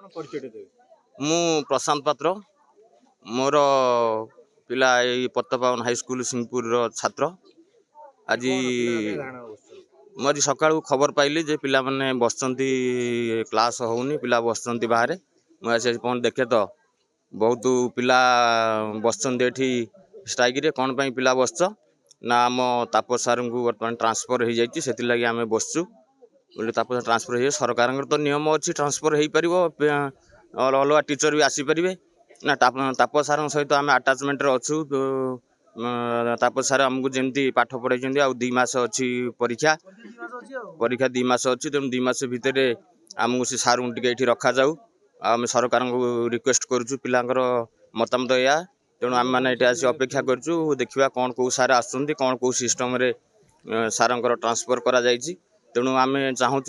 मु प्रशांत पात्र मोर पिला पत्तपावन हाईस्कल सिंहपुर छात्र आज मुझे सका खबर पाइली जे पिला माने बसचंती क्लास होनी पिला बसचंती बाहर मुझे देखे तो बहुत पिला बसचंती स्ट्राइक रे कौन पाई पिला बसच ना आम तापस सार को बर्तमान ट्रांसफर हो जाती से लगे आम बसचु बोले तापस ट्रांसफर हो सरकार तो नियम अच्छी ट्रांसफर हो पार अलग टीचर भी आसीपर ना तापस सार सहित आम आटाचमेंट अच्छु तापस सार आमको जमी पाठ पढ़ाई आ 2 मास अच्छी परीक्षा परीक्षा 2 मास अच्छी तेणु 2 मास भितर आमको से सार टे रखा जाऊ आम सरकार को रिक्वेस्ट करुचु पिलांकर मतामत या तेणु आम मैंने ये आसी अपेक्षा करुचु देखा कौन कौ सार आसुँच कौन कौ सिस्टम रे सारंकर ट्रांसफर करा जायछि तेणु आम चाहूँ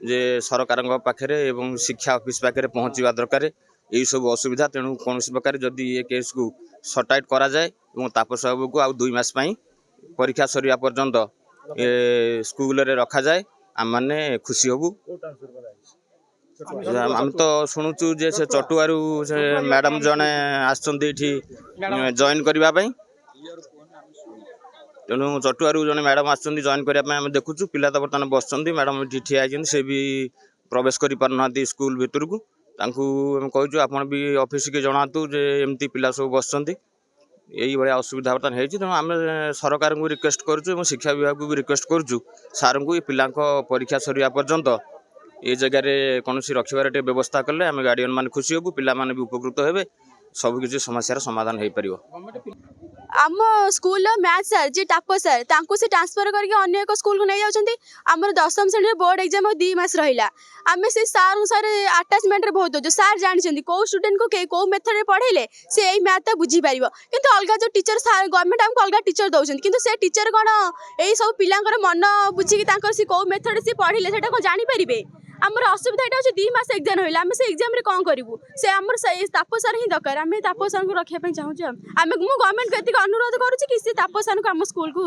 जे सरकार पाखे एवं शिक्षा ऑफिस पाखे पहुँचवा दरकार यही सब असुविधा तेणु कौन प्रकार जदि ये केस को सटाइट करा जाए और तापस बाबू को आउ 2 मास परीक्षा सरिया पर्यंत स्कूल रे रखा जाए आम मैंने खुशी हबू। आम तो शुणुचु जे से चटुआरू से मैडम जने आसछन्ती जॉइन करने तेणु चटुआरू जने मैडम आसछन्ती जॉइन करने आम देखुचु पिला तो बर्तमान बसछन्ती मैडम ठिया से भी प्रवेश कर पारना स्कूल भितर को कहूँ आपड़ भी ऑफिस के जनातु जे एमती पिला सब बसछन्ती यही भाया असुविधा बर्तमान है तेणु आम सरकार को रिक्वेस्ट करुचु शिक्षा विभाग को भी रिक्वेस्ट करुचु सार को ये पिला परीक्षा सरिया पर्यंत ये जगह कौन रखार व्यवस्था कले आम गार्डियन मान खुशी हबू पिला माने भी उपकृत हेबे सबकि समस्यार समाधान हो पार। आम स्कूल मैथ सर जी टाप सर से ट्रांसफर करके अन्य एक स्कूल को नहीं जाती आमर 10वीं श्रेणी बोर्ड एग्जाम 2 मास रहा आम से सार सर आटाचमेंट बहुत हो सार जानते कौ स्टूडेंट को कौ मेथड पढ़ेले से यही मैथ बुझी पार किंतु अलग जो टीचर गवर्नमेंट आमको अलग टीचर दौरान किंतु से टीचर कौन यही सब पिलांकर मन बुझिकी सी कौ मेथड सी पढ़े से कौन जानीपारे आमर असुविधा यहाँ अच्छे 2 मास एग्जाम रहा आम से एग्जाम कौन करूँ से आमर तापस सार ही दरकार आम तापस सार को रखापी चाहूँ आम मुझे गवर्नमेंट को ये अनुरोध करुँच कि सी तापस सार को आम स्कूल को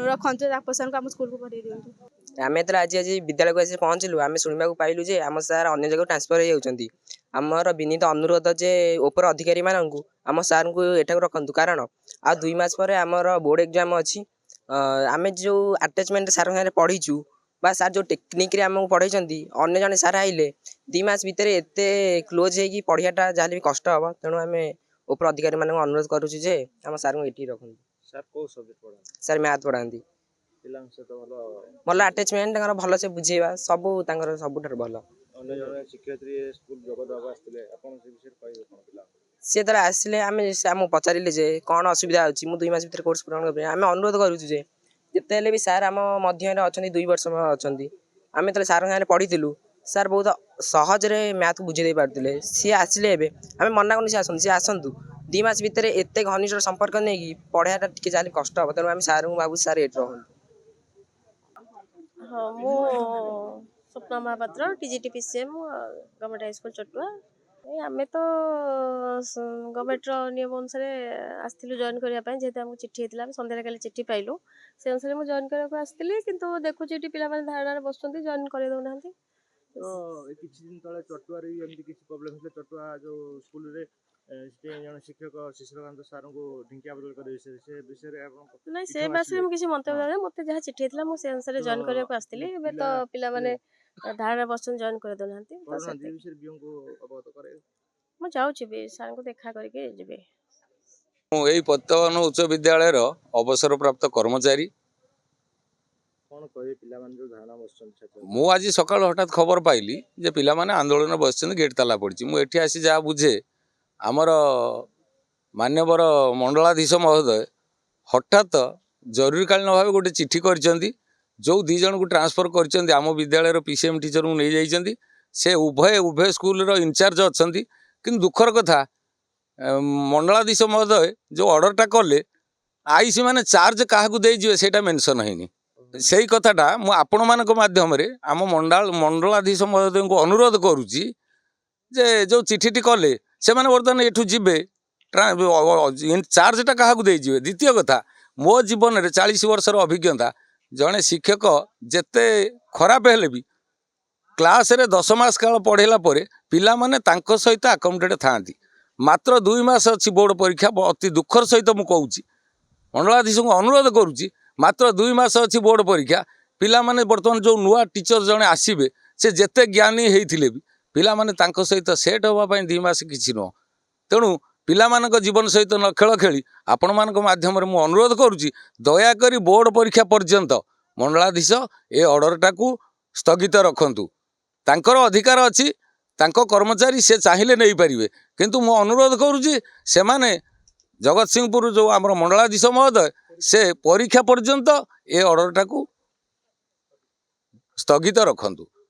रखते तापस सार को आम स्कूल को पढ़े दिखाँ। आम तो आज विद्यालय को आसी पहुँचलु आम शुणा पाइलु जे आम सार अन्य जगह ट्रांसफर होती आमर विनीत अनुरोध जे ओपर अधिकारी मानू आम सार को एटा रखु कारण आ 2 मास पर आमर बोर्ड एग्जाम अच्छी आम जो आटाचमेंट सार पढ़ीचु बा सार जो टेक्निक आमको पढ़ाई अन्य जन सार आइले 2 मास भितर एत क्लोज हो पढ़ाटा जहाँ भी कष्ट हम तेणु आम उपर अधिकारी मान अनुरोध करुचे जे आम सार को ये रखु सार मैथ पढ़ाती भल आटाचमेंट भल से बुझेवा सबू सबुठ भल सी तरह आसिले आम पचारे जे कौन असुविधा अच्छी मुझे 2 मास भर कोर्स पूरण कर आम अनुरोध करुचे जिते भी सार आम मध्य अच्छा 2 वर्ष अच्छा आम तो सार सारे पढ़ी सार बहुत सहज मैथ बुझे पारे सी आसिले आम मना कर सी आसतु 2 मास भितर एत घनिष्ठ संपर्क नहीं पढ़ाटा टी जहाँ कष्ट हम तेणु आम सार को भाव सार ये रहूँ। हाँ मु Swapna Mahapatra TGT PCM government high school Chatua आम तो गवर्नमेंट नियम अनुसार आसलु जॉइन करने जेहतु आमको चिट्ठी होता सन्ध्या काली चिट्ठी पाइलु से अनुसार मुझे जॉइन करने आसती कि देखुँ ये पिला धारणा बस जॉइन कर दौना दिन तले चटुआर प्रोब्लेम चटुआ जो स्कूल रे शिक्षक शिशुकांत सार को ढिंकिया बदल कर विषय नहीं से बास में किसी मंतव्य मत जहाँ चिट्ठी होता मुझे अनुसार जॉइन करने आसती तो पिला माने धारणा बस जॉइन कर दौना मुझे जाऊँगी सार को देखा करके जी यही पत्तवन उच्च विद्यालय अवसर प्राप्त कर्मचारी मु आज सका हठात खबर पाइली जे पिला माने आंदोलन बस गेट ताला पड़ी मुझे आसी जहाँ बुझे आमर मान्यवर मंडलाधीश महोदय हठात जरूरीकालीन भाव गोटे चिट्ठी कर जो 2 जन को ट्रांसफर कर आम विद्यालय पीसीएम टीचर को नहीं जाइए से उभय स्कूल इनचार्ज अच्छा कि दुखर कथा मंडलाधीश महोदय जो ऑर्डरटा कले आईसी माने चार्ज क्या देजे से मेनसन है से कथाटा आपण मान मध्यम आम मंडलाधीश महोदय को अनुरोध करुच्ची जे जो चिट्ठी कले से माने बर्तमान एठू जीवे चार्जटा क्या देजे। द्वितीय कथा मो जीवन में 40 वर्षर अभिज्ञता जड़े शिक्षक जेते खराब हेले भी କ୍ଲାସ୍ରେ 10 ମାସ କାଳ ପଢ଼େଇଲା ପରେ ପିଲାମାନେ ତାଙ୍କ ସହିତ ଆକାଉଣ୍ଟେଡ଼ ଥାଆନ୍ତି। ମାତ୍ର 2 ମାସ ଅଛି ବୋର୍ଡ଼ ପରୀକ୍ଷା। ଅତି ଦୁଃଖର ସହିତ ମୁଁ କହୁଛି, ମଣ୍ଡଳାଧୀଶଙ୍କୁ ଅନୁରୋଧ କରୁଛି, ମାତ୍ର 2 ମାସ ଅଛି ବୋର୍ଡ଼ ପରୀକ୍ଷା। ପିଲାମାନେ ବର୍ତ୍ତମାନ ଯେଉଁ ନୂଆ ଟିଚର ଜଣେ ଆସିବେ, ସେ ଯେତେ ଜ୍ଞାନୀ ହେଇଥିଲେ ବି ପିଲାମାନେ ତାଙ୍କ ସହିତ ସେଟ୍ ହେବା ପାଇଁ 2 ମାସ କିଛି ନୁହଁ। ତେଣୁ ପିଲାମାନଙ୍କ ଜୀବନ ସହିତ ନ ଖେଳ ଖେଳି ଆପଣମାନଙ୍କ ମାଧ୍ୟମରେ ମୁଁ ଅନୁରୋଧ କରୁଛି, ଦୟାକରି ବୋର୍ଡ଼ ପରୀକ୍ଷା ପର୍ଯ୍ୟନ୍ତ ମଣ୍ଡଳାଧୀଶ ଏ ଅର୍ଡ଼ରଟାକୁ ସ୍ଥଗିତ ରଖନ୍ତୁ। ତାଙ୍କର ଅଧିକାର ଅଛି, ତାଙ୍କ କର୍ମଚାରୀ ସେ ଚାହିଁଲେ ନେଇପାରିବେ, କିନ୍ତୁ ମୁଁ ଅନୁରୋଧ କରୁଛି ସେମାନେ ଜଗତସିଂହପୁର ଯେଉଁ ଆମର ମଣ୍ଡଳାଧୀଶ ମହୋଦୟ ସେ ପରୀକ୍ଷା ପର୍ଯ୍ୟନ୍ତ ଏ ଅର୍ଡ଼ରଟାକୁ ସ୍ଥଗିତ ରଖନ୍ତୁ।